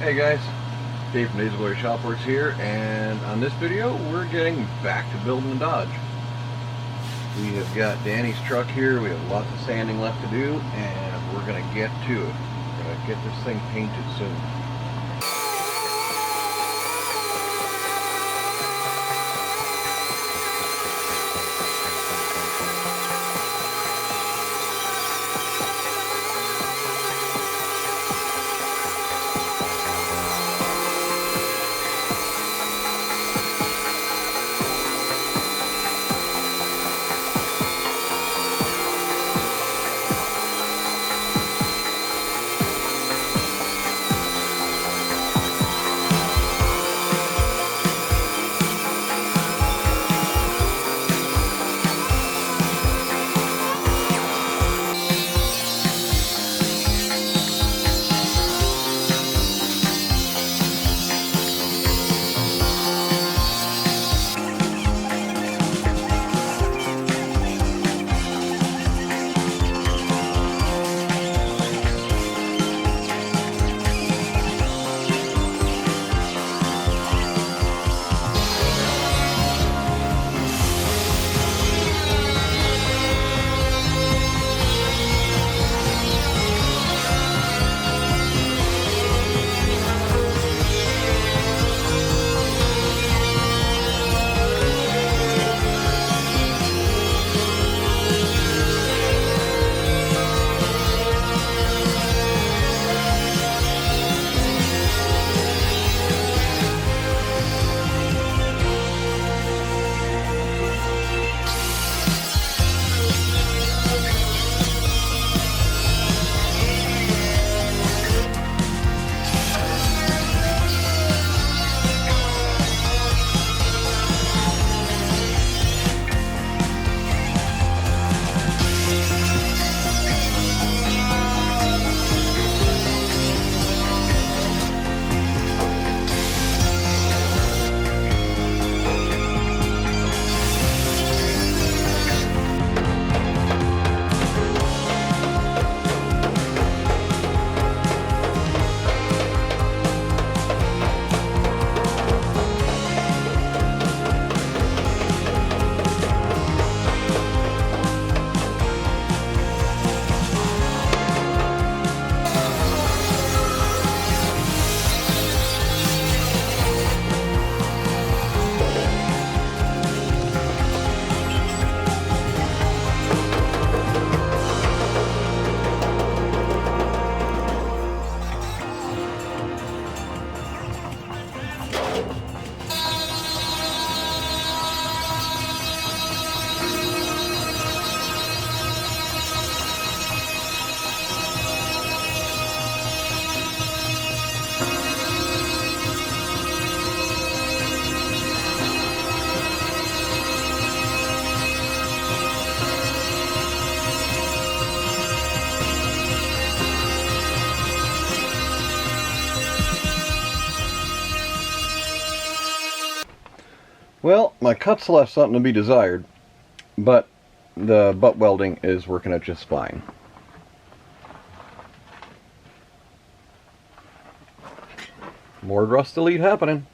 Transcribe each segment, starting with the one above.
Hey guys, Dave from Daisyboy Shopworks here, and on this video we're getting back to building the Dodge. We have got Danny's truck here. We have lots of sanding left to do, and we're going to get to it. We're going to get this thing painted soon. Well, my cuts left something to be desired, but the butt welding is working out just fine. More rust delete happening.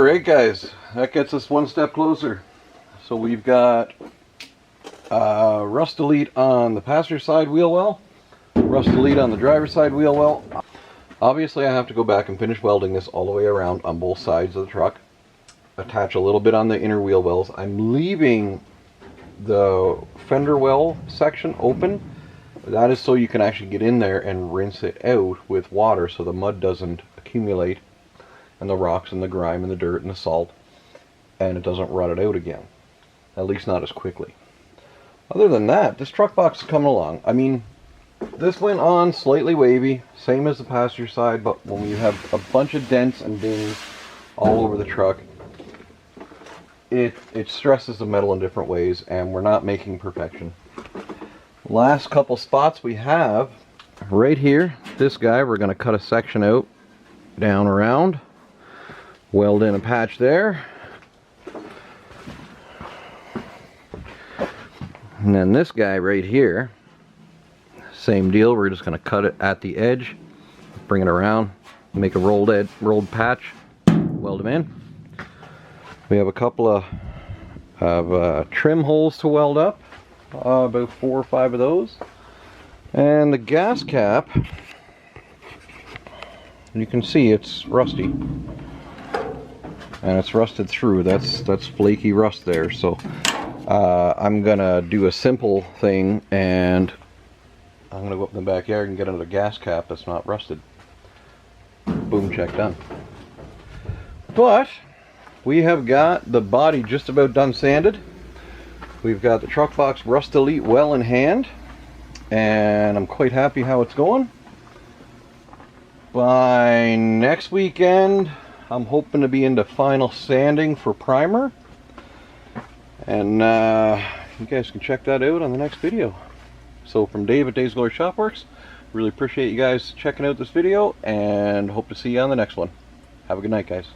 Alright guys, that gets us one step closer. So we've got rust delete on the passenger side wheel well, rust delete on the driver's side wheel well. Obviously I have to go back and finish welding this all the way around on both sides of the truck. Attach a little bit on the inner wheel wells. I'm leaving the fender well section open. That is so you can actually get in there and rinse it out with water so the mud doesn't accumulate, and the rocks and the grime and the dirt and the salt, and it doesn't rot it out again. At least not as quickly. Other than that, this truck box is coming along. I mean, this went on slightly wavy, same as the passenger side, but when you have a bunch of dents and dings all over the truck, it stresses the metal in different ways, and we're not making perfection. Last couple spots we have right here, this guy, we're going to cut a section out down around, weld in a patch there, and then this guy right here, same deal. We're just going to cut it at the edge, bring it around, make a rolled patch, weld them in. We have a couple of trim holes to weld up, about 4 or 5 of those. And the gas cap, you can see it's rusty. And it's rusted through. That's flaky rust there. So I'm going to do a simple thing, and I'm going to go up in the backyard and get another gas cap that's not rusted. Boom, check done. But we have got the body just about done sanded. We've got the truck box rust delete well in hand, and I'm quite happy how it's going. By next weekend, I'm hoping to be into final sanding for primer, and you guys can check that out on the next video. So from Dave at Dave's Glory Shopworks, really appreciate you guys checking out this video, and hope to see you on the next one. Have a good night, guys.